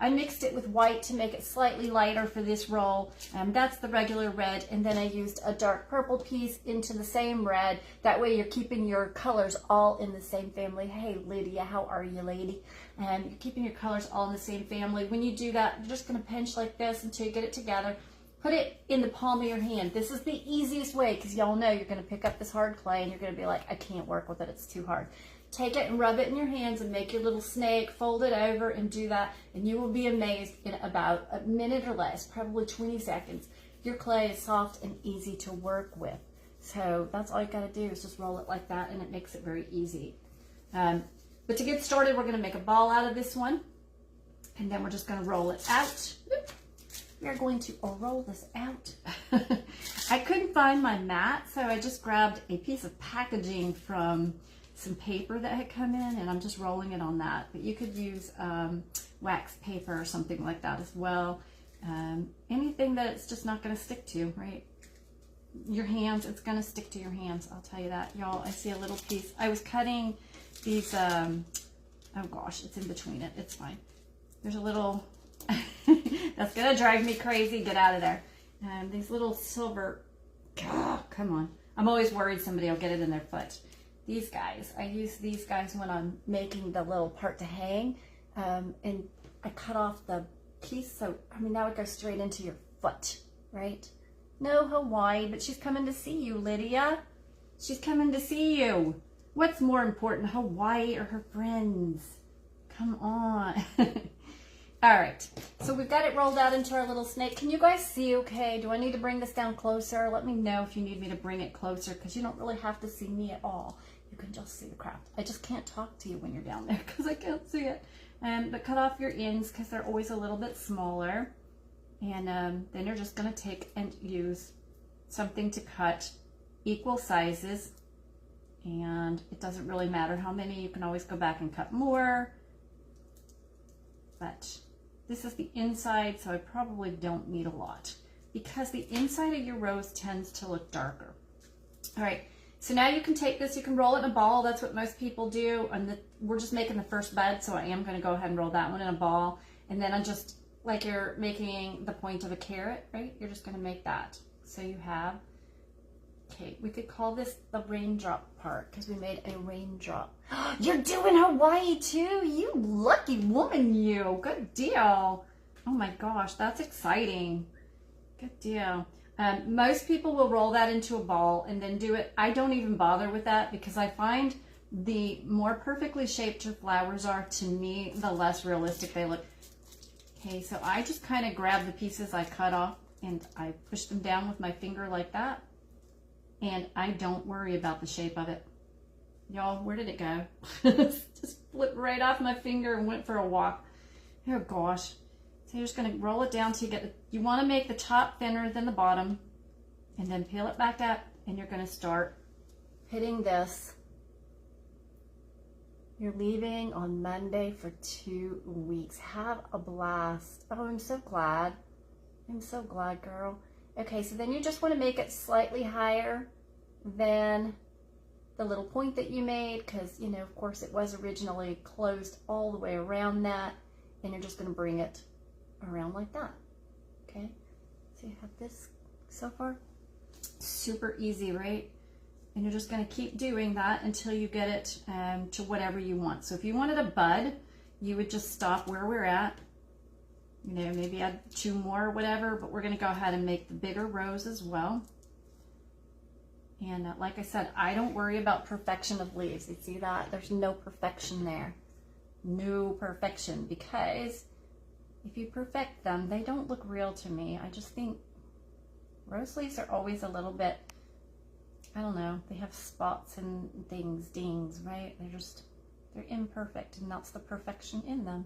I mixed it with white to make it slightly lighter for this roll. That's the regular red, and then I used a dark purple piece into the same red. That way you're keeping your colors all in the same family. Hey Lydia, how are you, lady? And you're keeping your colors all in the same family. When you do that, you're just gonna pinch like this until you get it together. Put it in the palm of your hand. This is the easiest way, because y'all know you're gonna pick up this hard clay and you're gonna be like, I can't work with it, it's too hard. Take it and rub it in your hands and make your little snake, fold it over and do that, and you will be amazed in about a minute or less, probably 20 seconds. Your clay is soft and easy to work with. So that's all you gotta do is just roll it like that, and it makes it very easy. But to get started, we're gonna make a ball out of this one, and then we're just gonna roll it out. We are going to roll this out. I couldn't find my mat, so I just grabbed a piece of packaging from some paper that had come in, and I'm just rolling it on that. But you could use wax paper or something like that as well. Anything that it's just not going to stick to, right? Your hands, it's going to stick to your hands, I'll tell you that. Y'all, I see a little piece. I was cutting these, oh gosh, it's in between it. It's fine. There's a little, that's going to drive me crazy. Get out of there. These little silver, oh, come on. I'm always worried somebody will get it in their foot. These guys, I use these guys when I'm making the little part to hang, and I cut off the piece, so I mean now it goes straight into your foot, right? No Hawaii, but she's coming to see you, Lydia. She's coming to see you. What's more important, Hawaii or her friends? Come on. All right, so we've got it rolled out into our little snake. Can you guys see okay? Do I need to bring this down closer? Let me know if you need me to bring it closer, because you don't really have to see me at all. You can just see the craft. I just can't talk to you when you're down there because I can't see it. But cut off your ends because they're always a little bit smaller. And then you're just going to take and use something to cut equal sizes. And it doesn't really matter how many. You can always go back and cut more. But this is the inside, so I probably don't need a lot because the inside of your rose tends to look darker. All right. So now you can take this, you can roll it in a ball. That's what most people do. And we're just making the first bud, so I am going to go ahead and roll that one in a ball. And then I'm just, like you're making the point of a carrot, right? You're just going to make that. So you have, okay, we could call this the raindrop part because we made a raindrop. You're doing Hawaii too? You lucky woman, you. Good deal. Oh my gosh, that's exciting. Good deal. Most people will roll that into a ball and then do it. I don't even bother with that because I find the more perfectly shaped your flowers are, to me, the less realistic they look. Okay, so I just kind of grab the pieces I cut off and I push them down with my finger like that. And I don't worry about the shape of it. Y'all, where did it go? Just flipped right off my finger and went for a walk. Oh gosh. So you're just going to roll it down till you get, you want to make the top thinner than the bottom, and then peel it back up, and you're going to start hitting this. You're leaving on Monday for 2 weeks. Have a blast. Oh, I'm so glad. I'm so glad, girl. Okay, so then you just want to make it slightly higher than the little point that you made, because, you know, of course it was originally closed all the way around that, and you're just going to bring it around like that. Okay, so you have this so far. Super easy, right? And you're just going to keep doing that until you get it to whatever you want. So if you wanted a bud, you would just stop where we're at. You know, maybe add 2 more or whatever, but we're going to go ahead and make the bigger rose as well. And like I said, I don't worry about perfection of leaves. You see that? There's no perfection there. No perfection, because if you perfect them, they don't look real to me. I just think rose leaves are always a little bit, I don't know, they have spots and things, dings, right? They're imperfect, and that's the perfection in them.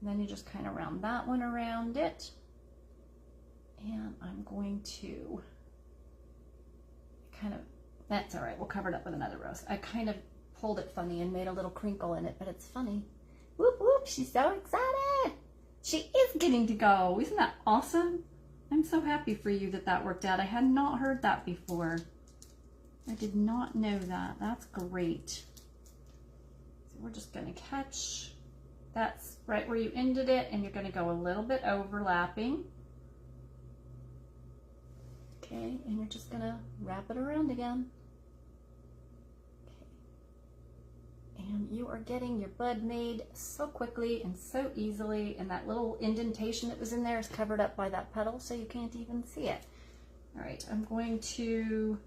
And then you just kind of round that one around it. And I'm going to kind of, that's all right, we'll cover it up with another rose. I kind of pulled it funny and made a little crinkle in it, but it's funny. Whoop, whoop, she's so excited. She is getting to go. Isn't that awesome? I'm so happy for you that that worked out. I had not heard that before. I did not know that. That's great. So we're just going to catch That's right where you ended it, and you're going to go a little bit overlapping. Okay, and you're just going to wrap it around again. Okay. And you are getting your bud made so quickly and so easily, and that little indentation that was in there is covered up by that petal, so you can't even see it. All right, I'm going to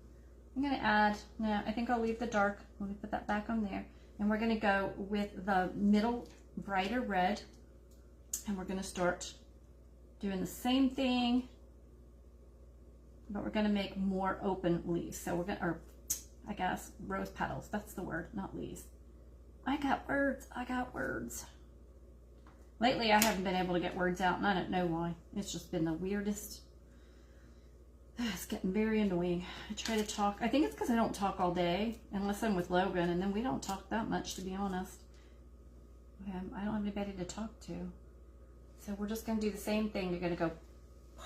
add, no, I think I'll leave the dark. Let me put that back on there. And we're going to go with the middle brighter red, and we're going to start doing the same thing, but we're going to make more open leaves. So we're going to, or I guess rose petals, that's the word, not leaves. I got words. Lately I haven't been able to get words out, and I don't know why. It's just been the weirdest. It's getting very annoying. I try to talk. I think it's because I don't talk all day, unless I'm with Logan, and then we don't talk that much, to be honest. I don't have anybody to talk to. So we're just going to do the same thing. You're going to go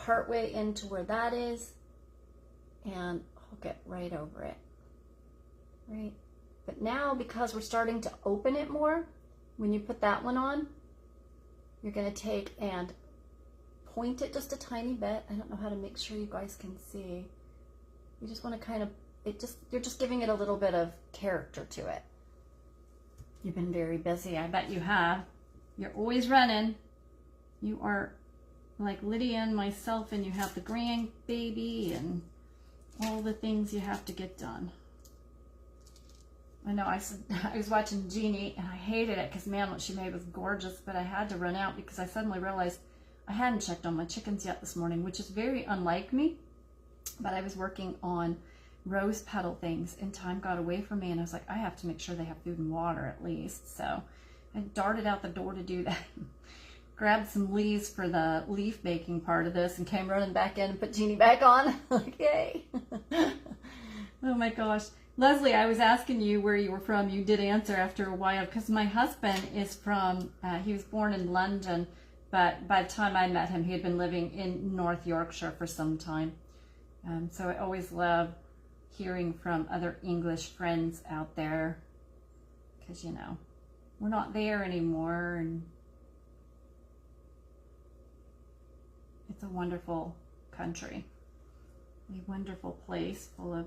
partway into where that is and hook it right over it. Right? But now, because we're starting to open it more, when you put that one on, you're going to take and point it just a tiny bit. I don't know how to make sure you guys can see. You just want to kind of, you're just giving it a little bit of character to it. You've been very busy, I bet you have. You're always running. You are like Lydia and myself, and you have the grandbaby and all the things you have to get done. I know I was watching Jeannie, and I hated it because, man, what she made was gorgeous, but I had to run out because I suddenly realized I hadn't checked on my chickens yet this morning, which is very unlike me, but I was working on rose petal things, and time got away from me, and I was like, I have to make sure they have food and water at least. So I darted out the door to do that, grabbed some leaves for the leaf making part of this, and came running back in and put Jeannie back on. Okay. Oh my gosh. Leslie, I was asking you where you were from. You did answer after a while, because my husband is from, he was born in London, but by the time I met him, he had been living in North Yorkshire for some time. So I always love hearing from other English friends out there, because, you know, we're not there anymore, and it's a wonderful country, a wonderful place full of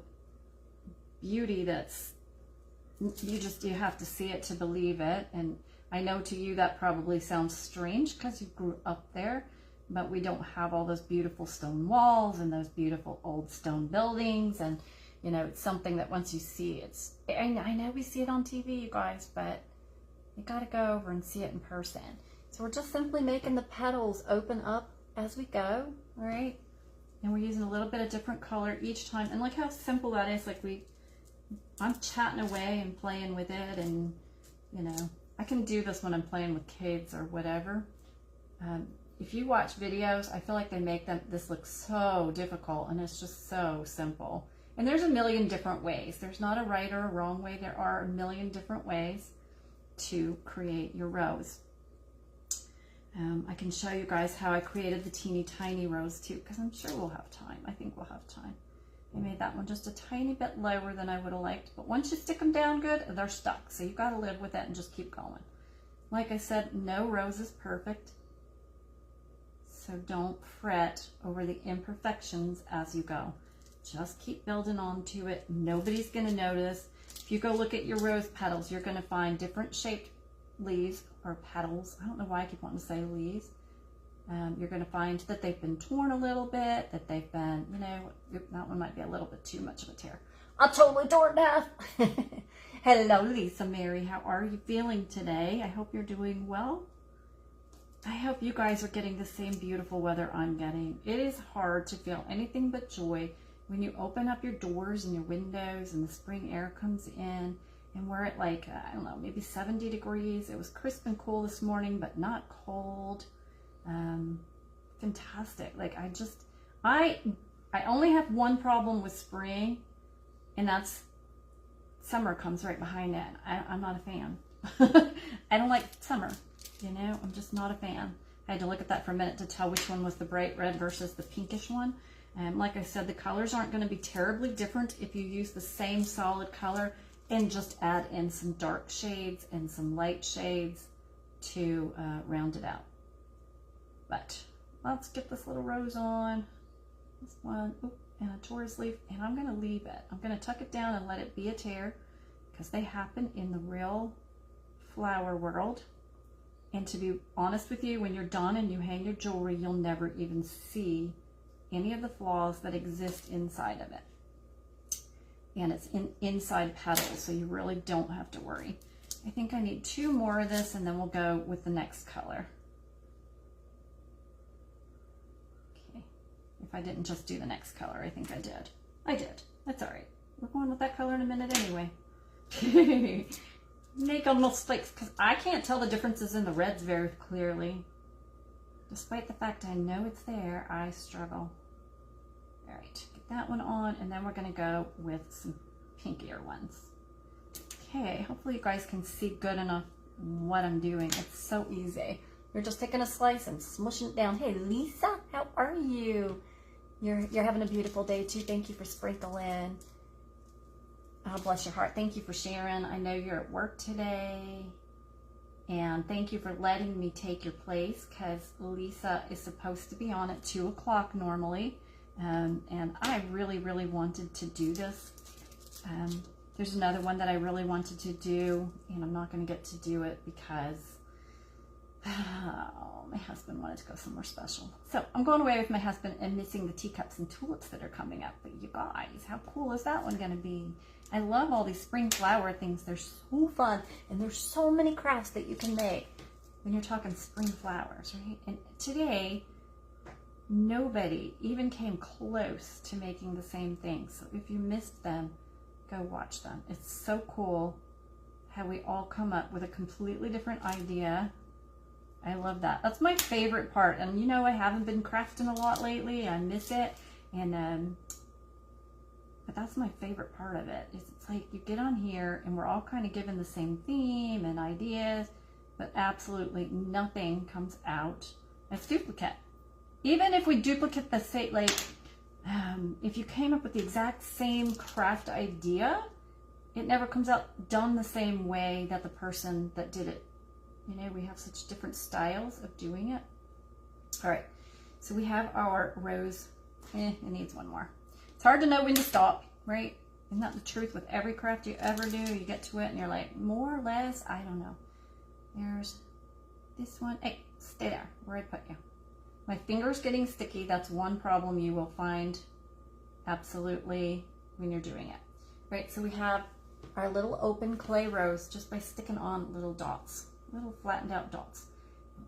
beauty that's, you have to see it to believe it. And I know to you that probably sounds strange because you grew up there, but we don't have all those beautiful stone walls and those beautiful old stone buildings. And, you know, it's something that once you see, I know we see it on TV, you guys, but you got to go over and see it in person. So we're just simply making the petals open up as we go, all right? And we're using a little bit of different color each time. And look how simple that is. Like I'm chatting away and playing with it, and, you know, I can do this when I'm playing with kids or whatever. If you watch videos, I feel like they make this look so difficult, and it's just so simple. And there's a million different ways. There's not a right or a wrong way. There are a million different ways to create your rose. I can show you guys how I created the teeny tiny rose too, because I'm sure we'll have time. I think we'll have time. I made that one just a tiny bit lower than I would have liked, but once you stick them down good, they're stuck. So you've got to live with it and just keep going. Like I said, no rose is perfect. So don't fret over the imperfections as you go. Just keep building onto it. Nobody's going to notice. If you go look at your rose petals, you're going to find different shaped leaves or petals. I don't know why I keep wanting to say leaves. You're going to find that they've been torn a little bit, that they've been, you know, that one might be a little bit too much of a tear. I totally tore it down. Hello, Lisa Mary. How are you feeling today? I hope you're doing well. I hope you guys are getting the same beautiful weather I'm getting. It is hard to feel anything but joy when you open up your doors and your windows and the spring air comes in, and we're at like, I don't know, maybe 70 degrees. It was crisp and cool this morning, but not cold. Fantastic. Like I only have one problem with spring, and that's summer comes right behind it. I'm not a fan. I don't like summer, you know, I'm just not a fan. I had to look at that for a minute to tell which one was the bright red versus the pinkish one. And like I said, the colors aren't going to be terribly different if you use the same solid color and just add in some dark shades and some light shades to round it out. But let's get this little rose on. This one, and a Taurus leaf, and I'm going to leave it. I'm going to tuck it down and let it be a tear, because they happen in the real flower world. And to be honest with you, when you're done and you hang your jewelry, you'll never even see any of the flaws that exist inside of it. And it's inside petals, so you really don't have to worry. I think I need 2 more of this, and then we'll go with the next color. Okay, if I didn't just do the next color, I think I did. I did. That's all right. We're going with that color in a minute anyway. Make a mistakes, because I can't tell the differences in the reds very clearly. Despite the fact I know it's there, I struggle. All right, get that one on, and then we're going to go with some pinkier ones. Okay, hopefully you guys can see good enough what I'm doing. It's so easy. You're just taking a slice and smushing it down. Hey, Lisa, how are you? You're having a beautiful day too. Thank you for sprinkling. Oh, bless your heart. Thank you for sharing. I know you're at work today. And thank you for letting me take your place, because Lisa is supposed to be on at 2 o'clock normally. And I really, really wanted to do this. There's another one that I really wanted to do, and I'm not going to get to do it because my husband wanted to go somewhere special. So I'm going away with my husband and missing the teacups and tulips that are coming up. But you guys, how cool is that one going to be? I love all these spring flower things. They're so fun, and there's so many crafts that you can make when you're talking spring flowers, right? And today, nobody even came close to making the same thing. So if you missed them, go watch them. It's so cool how we all come up with a completely different idea. I love that. That's my favorite part. And you know, I haven't been crafting a lot lately. I miss it. And but that's my favorite part of it. It's like you get on here and we're all kind of given the same theme and ideas, but absolutely nothing comes out as duplicate. Even if we duplicate the same, like if you came up with the exact same craft idea, it never comes out done the same way that the person that did it. You know, we have such different styles of doing it. All right, so we have our rose. It needs one more. It's hard to know when to stop, right? Isn't that the truth with every craft you ever do? You get to it and you're like, more or less, I don't know. There's this one. Hey, stay there where I put you. My finger's getting sticky. That's one problem you will find absolutely when you're doing it. Right, so we have our little open clay rose just by sticking on little dots, little flattened out dots.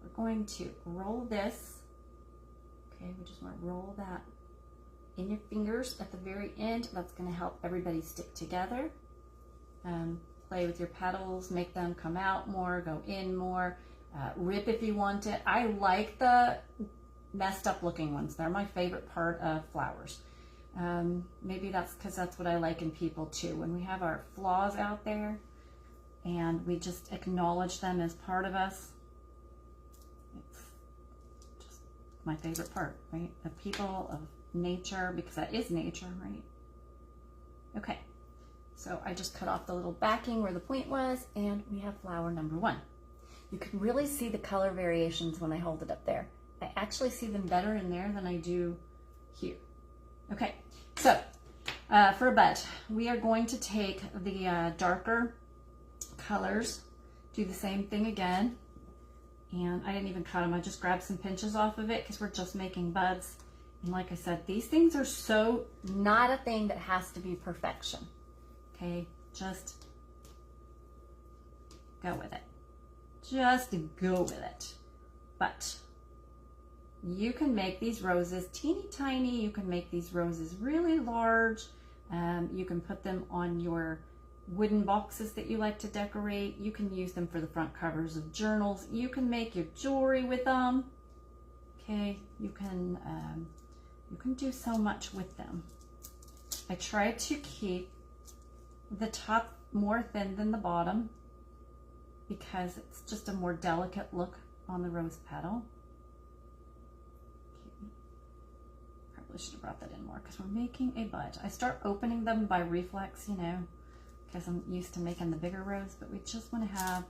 We're going to roll this. Okay, we just want to roll that in your fingers at the very end. That's going to help everybody stick together. Play with your petals, make them come out more, go in more, rip if you want it. I like the messed up looking ones. They're my favorite part of flowers. Maybe that's because that's what I like in people too. When we have our flaws out there and we just acknowledge them as part of us, it's just my favorite part, right? Of people, of nature, because that is nature, right? Okay, so I just cut off the little backing where the point was, and we have flower number 1. You can really see the color variations when I hold it up there. I actually see them better in there than I do here. Okay, so for a bud, we are going to take the darker colors, do the same thing again, and I didn't even cut them. I just grabbed some pinches off of it because we're just making buds. And like I said, these things are so not a thing that has to be perfection. Okay, just go with it. Just go with it. But you can make these roses teeny tiny. You can make these roses really large. You can put them on your wooden boxes that you like to decorate. You can use them for the front covers of journals. You can make your jewelry with them. Okay, you can do so much with them. I try to keep the top more thin than the bottom because it's just a more delicate look on the rose petal. Okay. Probably should have brought that in more because we're making a bud. I start opening them by reflex, you know, because I'm used to making the bigger rose, but we just want to have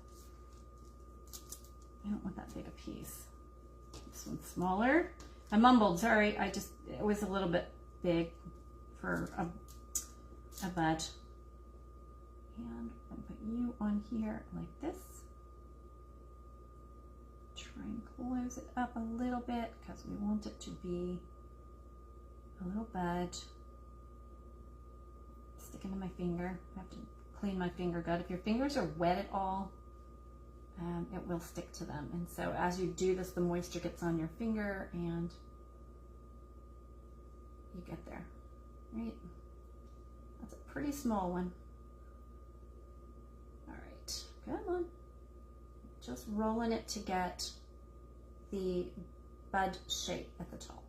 I don't want that big a piece. This one's smaller. I mumbled, sorry. It was a little bit big for a bud. And I'm gonna put you on here like this. Try and close it up a little bit because we want it to be a little bud. Sticking to my finger. I have to clean my finger good. If your fingers are wet at all, it will stick to them. And so as you do this, the moisture gets on your finger and you get there, right? That's a pretty small one. All right, come on. Just rolling it to get the bud shape at the top.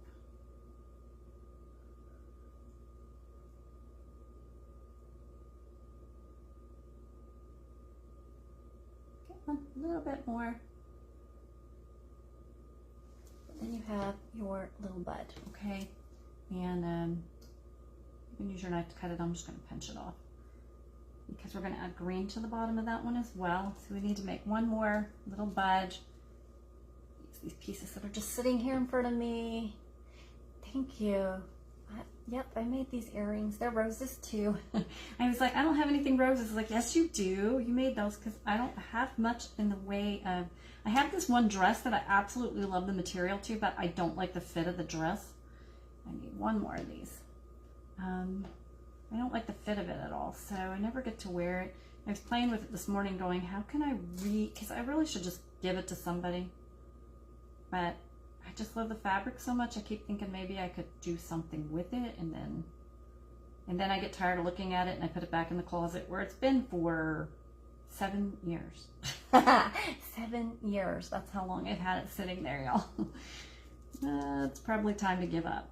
Come on, a little bit more. Then you have your little bud, okay? And you can use your knife to cut it. I'm just going to pinch it off because we're going to add green to the bottom of that one as well. So we need to make one more little bud. Use these pieces that are just sitting here in front of me. Thank you. Yep, I made these earrings. They're roses too. I was like, I don't have anything roses. Like, yes, you do. You made those because I don't have much in the way of... I have this one dress that I absolutely love the material to, but I don't like the fit of the dress. I need one more of these. I don't like the fit of it at all, so I never get to wear it. I was playing with it this morning going, how can I because I really should just give it to somebody. But I just love the fabric so much, I keep thinking maybe I could do something with it, and then I get tired of looking at it and I put it back in the closet where it's been for 7 years. 7 years, that's how long I've had it sitting there, y'all. It's probably time to give up.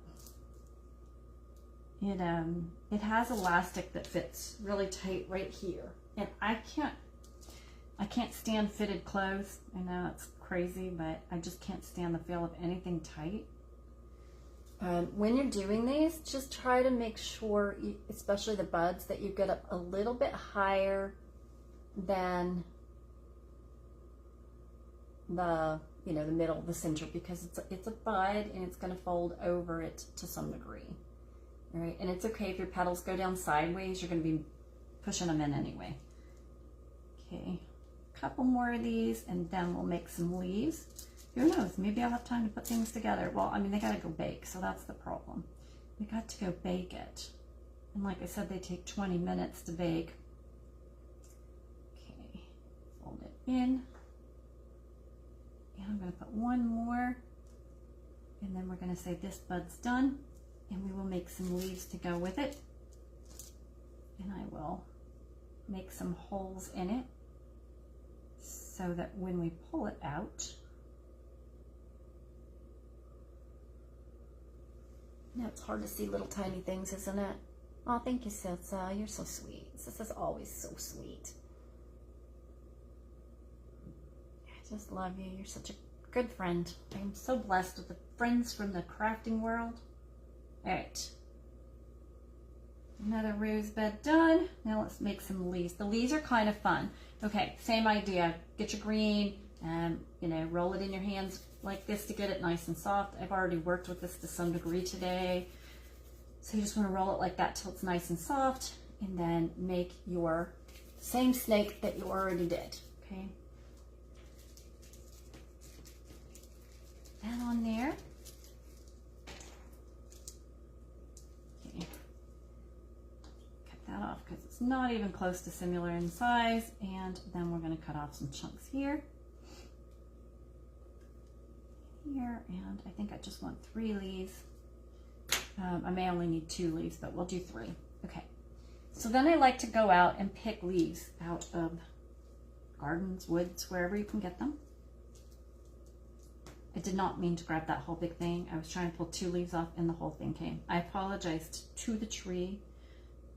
It has elastic that fits really tight right here, and I can't stand fitted clothes. I know it's crazy, but I just can't stand the feel of anything tight. When you're doing these, just try to make sure, especially the buds, that you get up a little bit higher than the middle, the center, because it's a bud and it's going to fold over it to some degree. All right, and it's okay if your petals go down sideways, you're going to be pushing them in anyway. Okay, a couple more of these and then we'll make some leaves. Who knows, maybe I'll have time to put things together. Well, I mean, they got to go bake, so that's the problem. We got to go bake it. And like I said, they take 20 minutes to bake. Okay, fold it in. And I'm going to put one more. And then we're going to say this bud's done. And we will make some leaves to go with it. And I will make some holes in it so that when we pull it out, now it's hard to see little tiny things, isn't it? Oh, thank you, Silsa. You're so sweet. This is always so sweet. I just love you. You're such a good friend. I am so blessed with the friends from the crafting world. All right, another rosebud done. Now let's make some leaves. The leaves are kind of fun. Okay, same idea. Get your green and, roll it in your hands like this to get it nice and soft. I've already worked with this to some degree today. So you just want to roll it like that till it's nice and soft, and then make your same snake that you already did, okay? That on there. That off because it's not even close to similar in size, and then we're going to cut off some chunks here, and I think I just want 3 leaves. I may only need 2 leaves, but we'll do 3. Okay, so then I like to go out and pick leaves out of gardens, woods, wherever you can get them. I did not mean to grab that whole big thing. I was trying to pull 2 leaves off and the whole thing came. I apologized to the tree.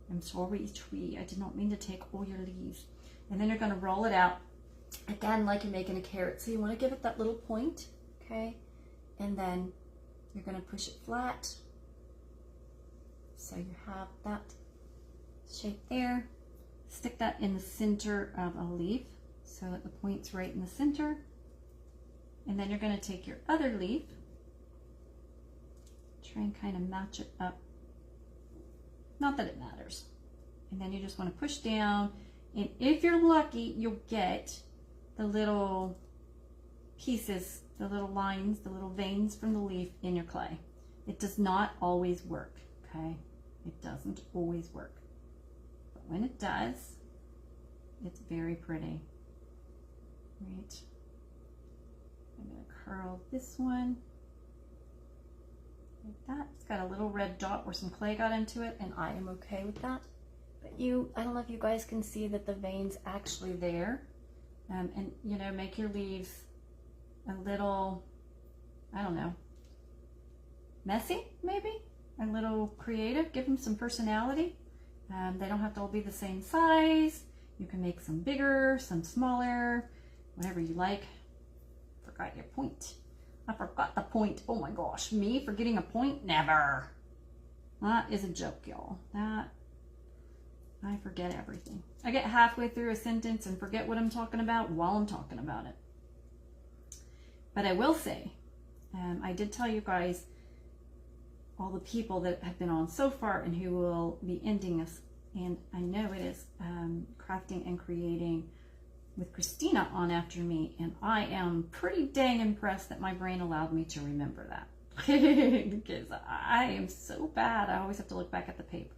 I'm sorry, tree. I did not mean to take all your leaves. And then you're going to roll it out again like you're making a carrot. So you want to give it that little point, okay? And then you're going to push it flat. So you have that shape there. Stick that in the center of a leaf so that the point's right in the center. And then you're going to take your other leaf, try and kind of match it up. Not that it matters. And then you just want to push down, and if you're lucky, you'll get the little pieces, the little lines, the little veins from the leaf in your clay. It does not always work, okay? It doesn't always work. But when it does, it's very pretty, right? I'm gonna curl this one like that. It's got a little red dot where some clay got into it, and I am okay with that. But I don't know if you guys can see that the vein's actually there. And you know, make your leaves a little, I don't know, messy maybe, a little creative, give them some personality. They don't have to all be the same size. You can make some bigger, some smaller, whatever you like. Forgot your point. I forgot the point. Oh my gosh, me forgetting a point? Never. That is a joke, y'all. That, I forget everything. I get halfway through a sentence and forget what I'm talking about while I'm talking about it. But I will say, I did tell you guys all the people that have been on so far and who will be ending us. And I know it is Crafting and Creating with Christina on after me. And I am pretty dang impressed that my brain allowed me to remember that. Because I am so bad. I always have to look back at the paper.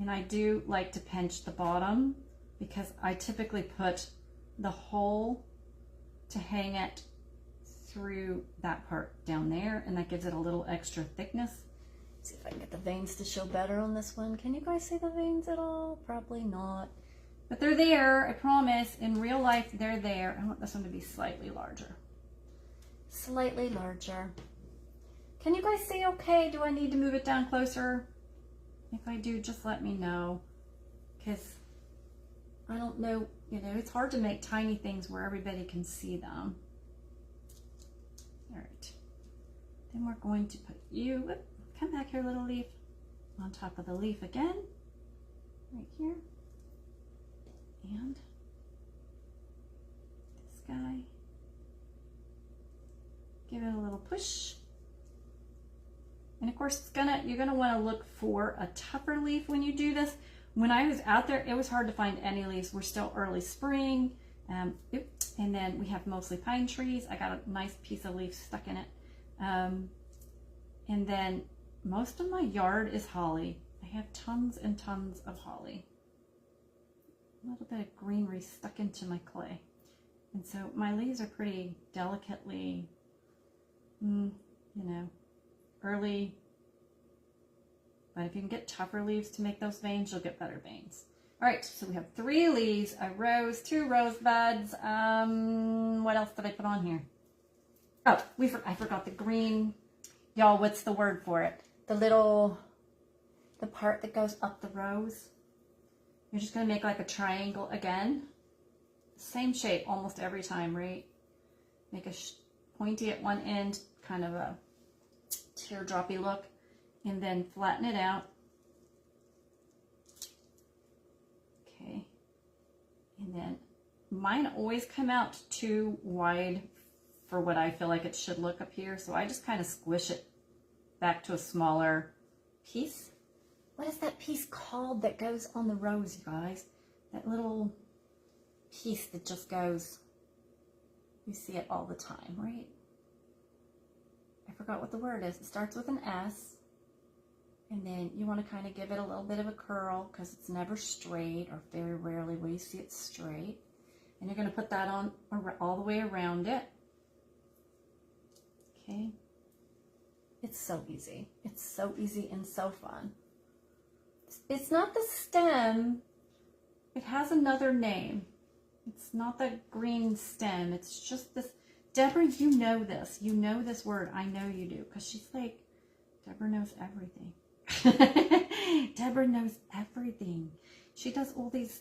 And I do like to pinch the bottom because I typically put the hole to hang it through that part down there, and that gives it a little extra thickness. See if I can get the veins to show better on this one. Can you guys see the veins at all? Probably not. But they're there, I promise. In real life, they're there. I want this one to be slightly larger. Slightly larger. Can you guys see okay? Do I need to move it down closer? If I do, just let me know, because I don't know, you know, it's hard to make tiny things where everybody can see them. All right, then we're going to put you, whoop, come back here, little leaf, on top of the leaf again, right here, and this guy, give it a little push. And of course, you're gonna want to look for a tougher leaf when you do this. When I was out there, it was hard to find any leaves. We're still early spring, and then we have mostly pine trees. I got a nice piece of leaf stuck in it, and then most of my yard is holly. I have tons and tons of holly. A little bit of greenery stuck into my clay, and so my leaves are pretty delicately, you know, early, but if you can get tougher leaves to make those veins, you'll get better veins. All right, so we have 3 leaves, a rose, 2 rose buds. What else did I put on here? Oh, I forgot the green. Y'all, what's the word for it? The part that goes up the rose. You're just gonna make like a triangle again. Same shape almost every time, right? Make a pointy at one end, kind of a teardroppy look, and then flatten it out. Okay, and then mine always come out too wide for what I feel like it should look up here, so I just kind of squish it back to a smaller piece. What is that piece called that goes on the rose, you guys? That little piece that just goes, you see it all the time, right? I forgot what the word is. It starts with an S, and then you want to kind of give it a little bit of a curl because it's never straight, or very rarely will you see it straight. And you're going to put that on all the way around it. Okay. It's so easy. It's so easy and so fun. It's not the stem. It has another name. It's not the green stem. It's just this. Deborah, you know this. You know this word. I know you do. Because she's like, Deborah knows everything. Deborah knows everything. She does all these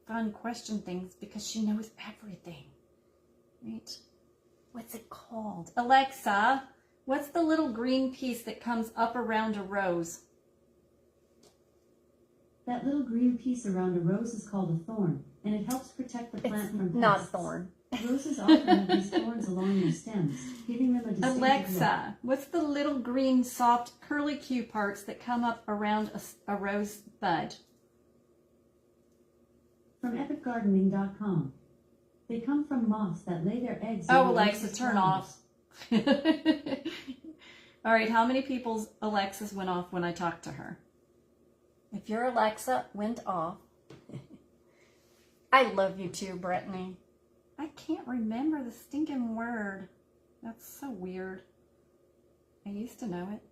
fun question things because she knows everything. Right? What's it called? Alexa, what's the little green piece that comes up around a rose? That little green piece around a rose is called a thorn. and it helps protect the plant from pests. Not a thorn. Roses often have these thorns along their stems, giving them a distinctive look. Alexa, what's the little green soft curly Q parts that come up around a rose bud? From epicgardening.com. They come from moths that lay their eggs. Oh, Alexa, turn off. All right, how many people's Alexas went off when I talked to her? If your Alexa went off, I love you too, Brittany. I can't remember the stinking word. That's so weird. I used to know it.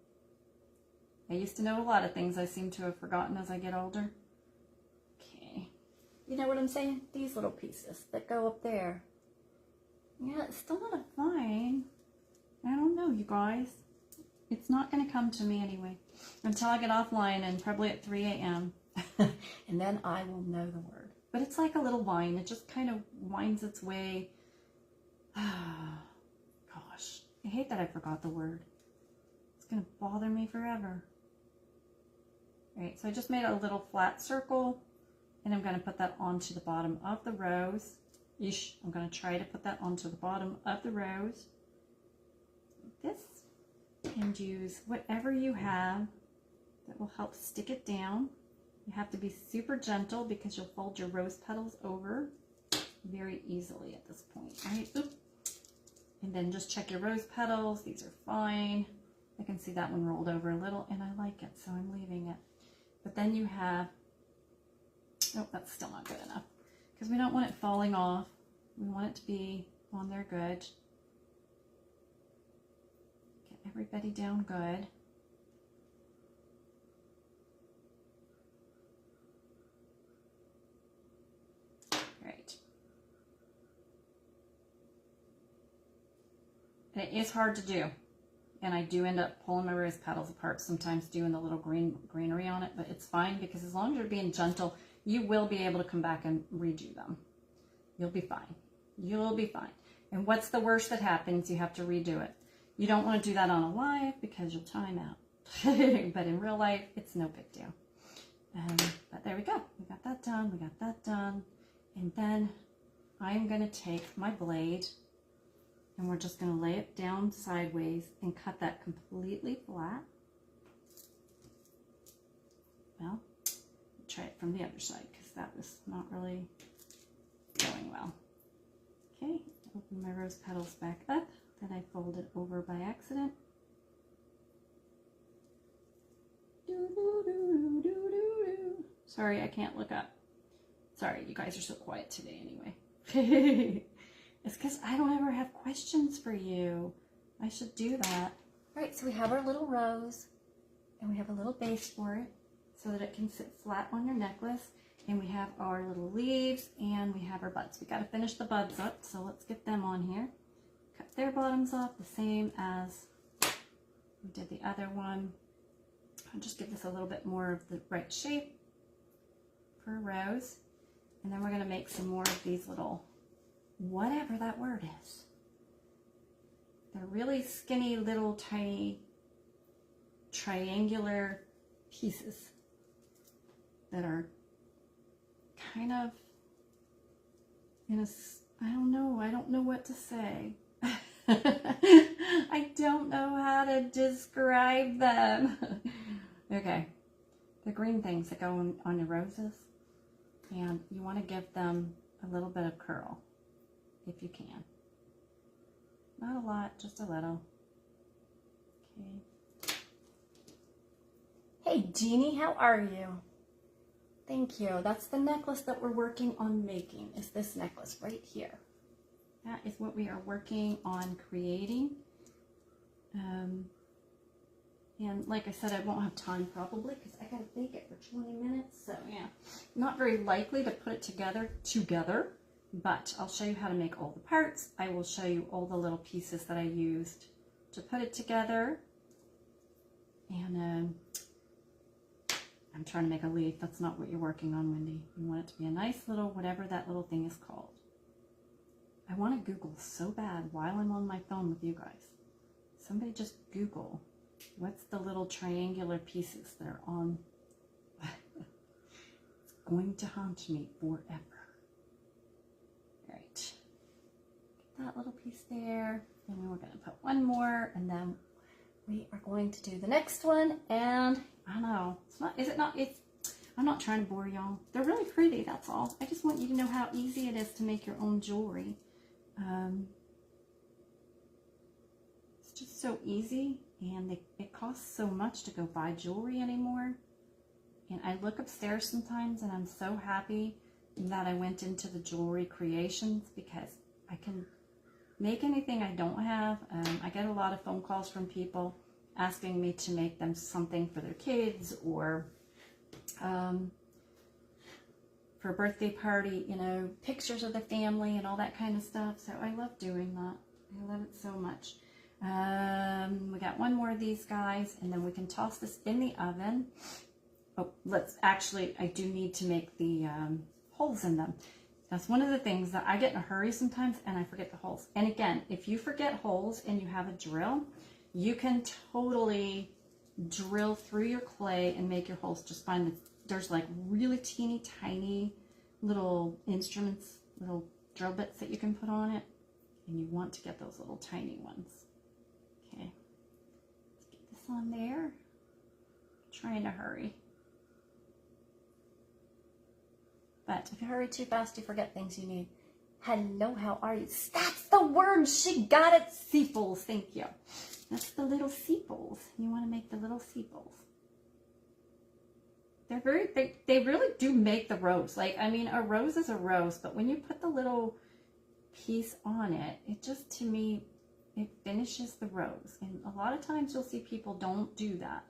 I used to know a lot of things I seem to have forgotten as I get older. Okay. You know what I'm saying? These little pieces that go up there. Yeah, it's still not a vine. I don't know, you guys. It's not going to come to me anyway until I get offline and probably at 3 a.m. And then I will know the word. But it's like a little vine. It just kind of winds its way. Gosh, I hate that I forgot the word. It's going to bother me forever. All right, so I just made a little flat circle, and I'm going to put that onto the bottom of the rose. I'm going to try to put that onto the bottom of the rose. Like this. And use whatever you have that will help stick it down. You have to be super gentle because you'll fold your rose petals over very easily at this point, right? Oop. And then just check your rose petals. These are fine. I can see that one rolled over a little and I like it, so I'm leaving it. But then you have, oh, that's still not good enough because we don't want it falling off. We want it to be on there good. Get everybody down good. And it is hard to do. And I do end up pulling my rose petals apart sometimes, doing the little greenery on it, but it's fine because as long as you're being gentle, you will be able to come back and redo them. You'll be fine. You'll be fine. And what's the worst that happens? You have to redo it. You don't want to do that on a live because you'll time out. But in real life, it's no big deal. But there we go. We got that done. We got that done. And then I'm going to take my blade and we're just going to lay it down sideways and cut that completely flat. Well, try it from the other side because that was not really going well. Okay, open my rose petals back up that I folded over by accident. Sorry, I can't look up. Sorry, you guys are so quiet today anyway. It's because I don't ever have questions for you. I should do that. All right, so we have our little rose and we have a little base for it so that it can sit flat on your necklace. And we have our little leaves and we have our buds. We got to finish the buds up, so let's get them on here. Cut their bottoms off the same as we did the other one. I'll just give this a little bit more of the right shape for a rose. And then we're going to make some more of these little, whatever that word is. They're really skinny little tiny triangular pieces that are kind of in a, I don't know what to say. I don't know how to describe them. Okay, the green things that go on your roses, and you want to give them a little bit of curl if you can. Not a lot, just a little. Okay. Hey Jeannie, how are you? Thank you. That's the necklace that we're working on making, is this necklace right here. That is what we are working on creating. And like I said, I won't have time probably because I gotta bake it for 20 minutes. So yeah, not very likely to put it together, but I'll show you how to make all the parts. I will show you all the little pieces that I used to put it together. And I'm trying to make a leaf. That's not what you're working on, Wendy. You want it to be a nice little, whatever that little thing is called. I want to Google so bad while I'm on my phone with you guys. Somebody just Google, what's the little triangular pieces that are on? It's going to haunt me forever. that little piece there. And then we're going to put one more, and then we are going to do the next one. And I know, it's not, is it not, it's, I'm not trying to bore y'all. They're really pretty, that's all. I just want you to know how easy it is to make your own jewelry. It's just so easy, and it costs so much to go buy jewelry anymore. And I look upstairs sometimes and I'm so happy that I went into the jewelry creations, because I can make anything I don't have. I get a lot of phone calls from people asking me to make them something for their kids, or for a birthday party, you know, pictures of the family and all that kind of stuff. So I love doing that. I love it so much. We got one more of these guys, and then we can toss this in the oven. Oh, I do need to make the holes in them. That's one of the things that I get in a hurry sometimes, and I forget the holes. And again, if you forget holes and you have a drill, you can totally drill through your clay and make your holes just fine. There's like really teeny tiny little instruments, little drill bits that you can put on it, and you want to get those little tiny ones. Okay, let's get this on there. I'm trying to hurry. But if you hurry too fast, you forget things you need. Hello, how are you? That's the word, she got it, sepals, thank you. That's the little sepals. You want to make the little sepals. They're they really do make the rose. Like, I mean, a rose is a rose, but when you put the little piece on it, it just, to me, it finishes the rose. And a lot of times you'll see people don't do that.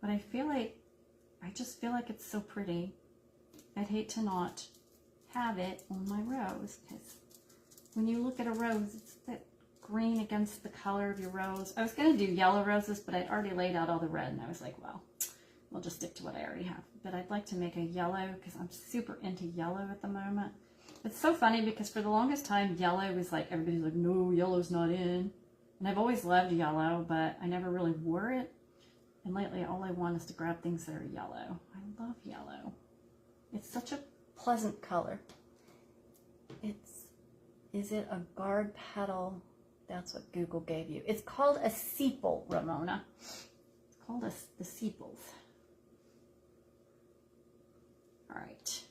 But I just feel like it's so pretty. I'd hate to not have it on my rose, because when you look at a rose, it's that green against the color of your rose. I was going to do yellow roses, but I'd already laid out all the red, and I was like, well, we'll just stick to what I already have. But I'd like to make a yellow, because I'm super into yellow at the moment. It's so funny, because for the longest time, yellow was like, everybody's like, no, yellow's not in. And I've always loved yellow, but I never really wore it. And lately, all I want is to grab things that are yellow. I love yellow. It's such a pleasant color. Is it a guard petal? That's what Google gave you. It's called a sepal, Ramona. It's called the sepals. All right.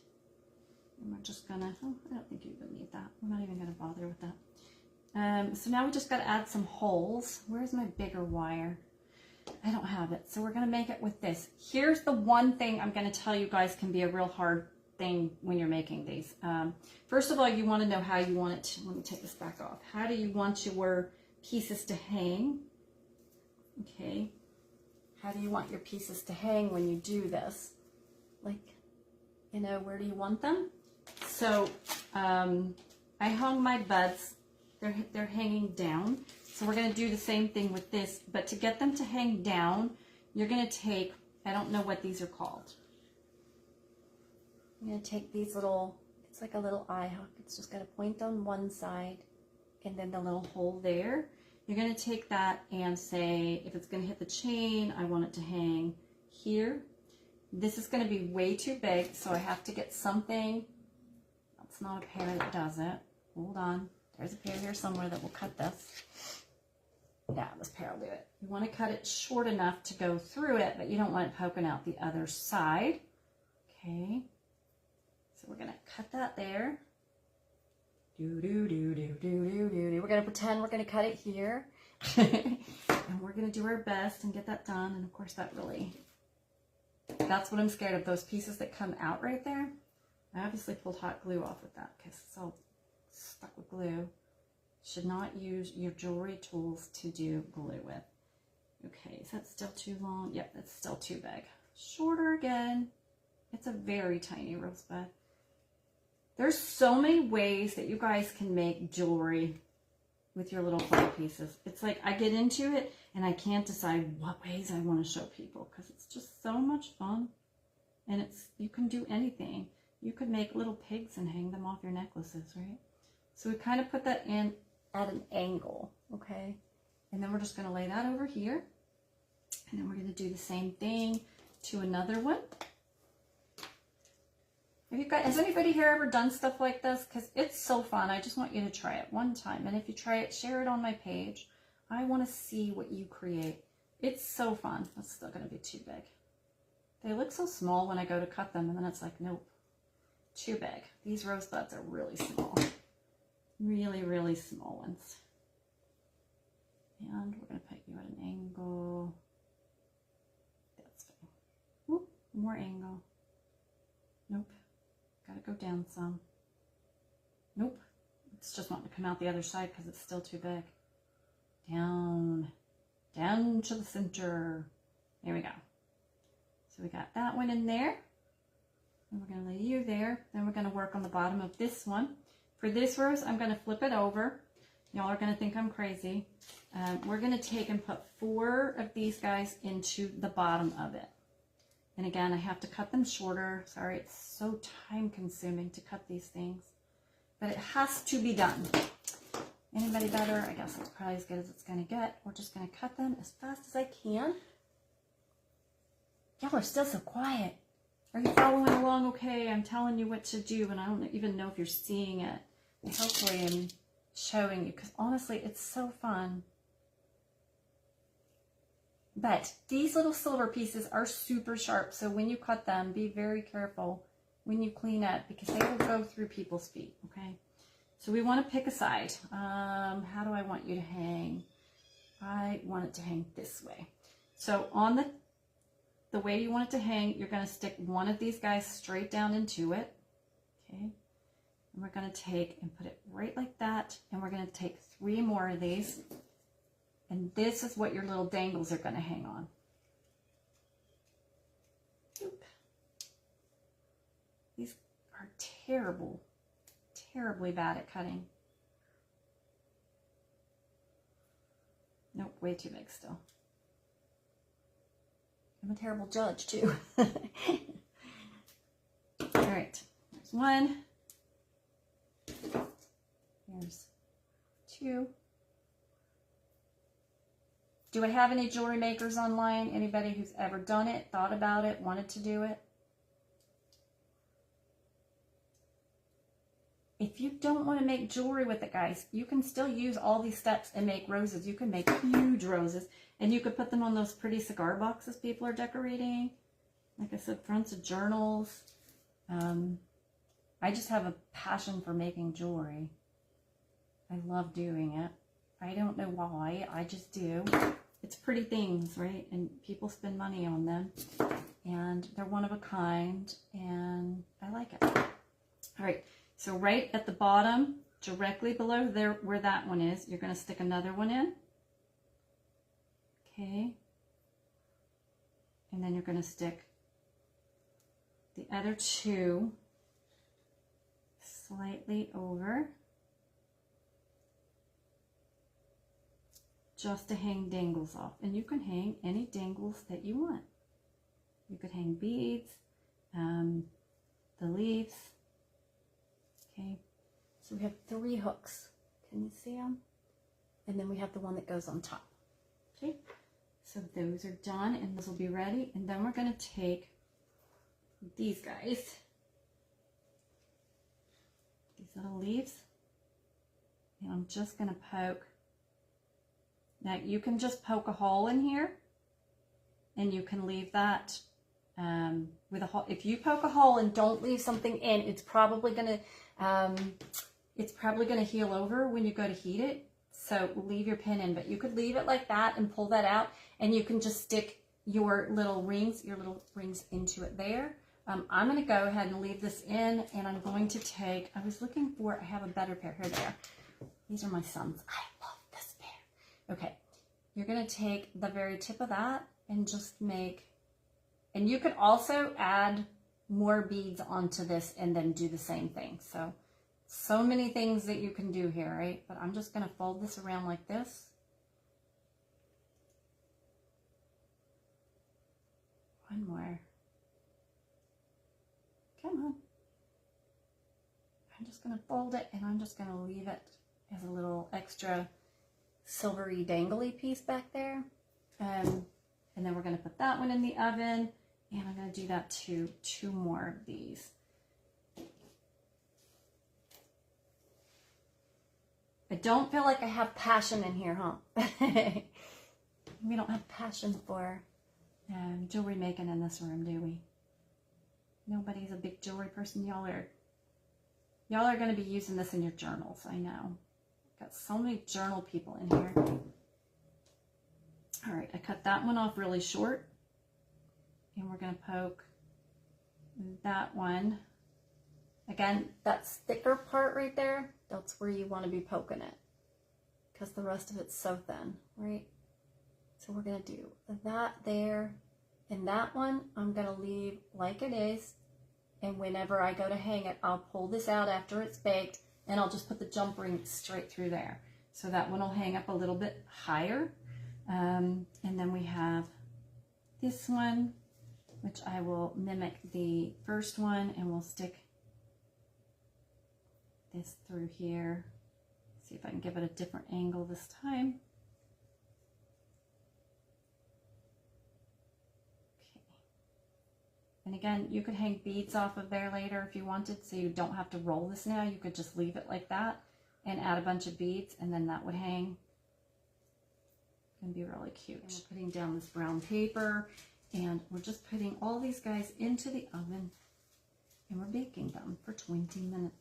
And we're just gonna, oh, I don't think you even need that. We're not even gonna bother with that. So now we just gotta add some holes. Where's my bigger wire? I don't have it. So we're gonna make it with this. Here's the one thing I'm gonna tell you guys can be a real hard thing when you're making these. First of all, you want to know how you want it to, let me take this back off. How do you want your pieces to hang? Okay. How do you want your pieces to hang when you do this? Like, you know, where do you want them? So I hung my buds. They're hanging down. So we're going to do the same thing with this, but to get them to hang down, you're going to take, I don't know what these are called. I'm going to take these little, it's like a little eye hook. It's just going to point on one side, and then the little hole there. You're going to take that and say, if it's going to hit the chain, I want it to hang here. This is going to be way too big, so I have to get something. That's not a pair that does it. Hold on. There's a pair here somewhere that will cut this. Yeah, this pair will do it. You want to cut it short enough to go through it, but you don't want it poking out the other side. Okay. So we're going to cut that there. We're going to pretend we're going to cut it here. And we're going to do our best and get that done. And of course that really, that's what I'm scared of, those pieces that come out right there. I obviously pulled hot glue off with that because it's all stuck with glue. Should not use your jewelry tools to do glue with. Okay, is that still too long? Yep, that's still too big. Shorter again. It's a very tiny rosebud. There's so many ways that you guys can make jewelry with your little clay pieces. It's like I get into it and I can't decide what ways I want to show people because it's just so much fun. And you can do anything. You could make little pigs and hang them off your necklaces, right? So we kind of put that in at an angle, okay? And then we're just going to lay that over here. And then we're going to do the same thing to another one. Has anybody here ever done stuff like this? Because it's so fun. I just want you to try it one time. And if you try it, share it on my page. I want to see what you create. It's so fun. That's still going to be too big. They look so small when I go to cut them, and then it's like, nope, too big. These rosebuds are really small. Really, really small ones. And we're going to put you at an angle. That's fine. Whoop, more angle. Nope. Got to go down some. Nope. It's just wanting to come out the other side because it's still too big. Down. Down to the center. There we go. So we got that one in there. And we're going to leave you there. Then we're going to work on the bottom of this one. For this rose, I'm going to flip it over. Y'all are going to think I'm crazy. We're going to take and put 4 of these guys into the bottom of it. And again, I have to cut them shorter. Sorry, it's so time consuming to cut these things. But it has to be done. Anybody better? I guess it's probably as good as it's going to get. We're just going to cut them as fast as I can. Y'all are still so quiet. Are you following along okay? I'm telling you what to do, and I don't even know if you're seeing it. And hopefully I'm showing you, because honestly, it's so fun. But these little silver pieces are super sharp, so when you cut them, be very careful when you clean up, because they will go through people's feet, okay? So we want to pick a side. How do I want you to hang? I want it to hang this way. So on the way you want it to hang, you're going to stick one of these guys straight down into it, okay? And we're going to take and put it right like that, and we're going to take 3 more of these, and this is what your little dangles are going to hang on. Oop. These are terribly bad at cutting. Nope, way too big still. I'm a terrible judge too. All right, there's 1. Here's 2. Do I have any jewelry makers online? Anybody who's ever done it, thought about it, wanted to do it? If you don't want to make jewelry with it, guys, you can still use all these steps and make roses. You can make huge roses, and you could put them on those pretty cigar boxes people are decorating. Like I said, fronts of journals. I just have a passion for making jewelry. I love doing it. I don't know why, I just do. It's pretty things, right? And people spend money on them, and they're one of a kind, and I like it. All right, so right at the bottom, directly below there where that one is, you're going to stick another one in. Okay. And then you're going to stick the other 2 slightly over, just to hang dangles off. And you can hang any dangles that you want. You could hang beads, the leaves. Okay, so we have 3 hooks. Can you see them? And then we have the one that goes on top. Okay, so those are done, and those will be ready. And then we're going to take these guys, these little leaves, and I'm just going to poke. Now you can just poke a hole in here, and you can leave that with a hole. If you poke a hole and don't leave something in, it's probably gonna heal over when you go to heat it. So leave your pin in, but you could leave it like that and pull that out, and you can just stick your little rings into it there. I'm going to go ahead and leave this in, and I'm going to take, I was looking for, I have a better pair here. There. These are my sons. I love this pair. Okay, you're going to take the very tip of that and just make, and you could also add more beads onto this and then do the same thing. So many things that you can do here, right? But I'm just going to fold this around like this. One more. Come on. I'm just going to fold it, and I'm just going to leave it as a little extra silvery dangly piece back there. And then we're going to put that one in the oven, and I'm going to do that to 2 more of these. I don't feel like I have passion in here, huh? We don't have passion for jewelry making in this room, do we? Nobody's a big jewelry person. Y'all are going to be using this in your journals, I know. Got so many journal people in here. All right, I cut that one off really short. And we're going to poke that one. Again, that thicker part right there, that's where you want to be poking it. Because the rest of it's so thin, right? So we're going to do that there. And that one, I'm going to leave like it is. And whenever I go to hang it, I'll pull this out after it's baked. And I'll just put the jump ring straight through there. So that one will hang up a little bit higher. And then we have this one, which I will mimic the first one, and we'll stick this through here. See if I can give it a different angle this time. Okay. And again, you could hang beads off of there later if you wanted, so you don't have to roll this now. You could just leave it like that and add a bunch of beads, and then that would hang. Can be really cute. And we're putting down this brown paper, and we're just putting all these guys into the oven, and we're baking them for 20 minutes.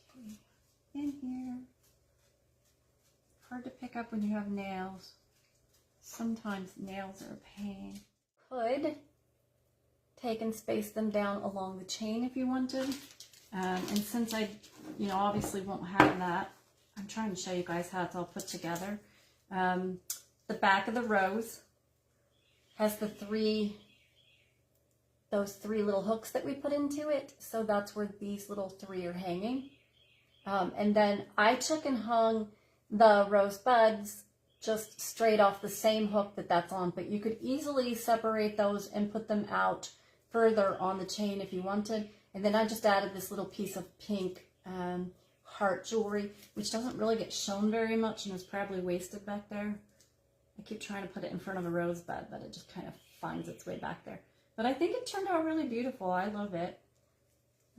Okay, in here. Hard to pick up when you have nails. Sometimes nails are a pain. Could take and space them down along the chain if you wanted. And since I, obviously won't have that, I'm trying to show you guys how it's all put together. The back of the rose has those three little hooks that we put into it. So that's where these little three are hanging. And then I took and hung the rose buds just straight off the same hook that's on, but you could easily separate those and put them out further on the chain if you wanted. And then I just added this little piece of pink heart jewelry, which doesn't really get shown very much and is probably wasted back there. I keep trying to put it in front of a rosebud, but it just kind of finds its way back there. But I think it turned out really beautiful. I love it.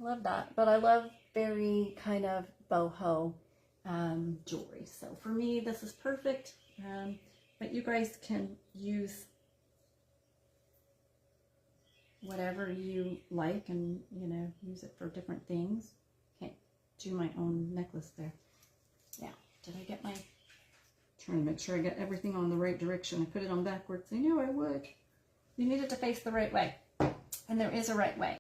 I love that. But I love very kind of boho jewelry. So for me, this is perfect. But you guys can use whatever you like and, use it for different things. Can't do my own necklace there. Now, did I get trying to make sure I get everything on the right direction. I put it on backwards. I knew I would. You need it to face the right way. And there is a right way.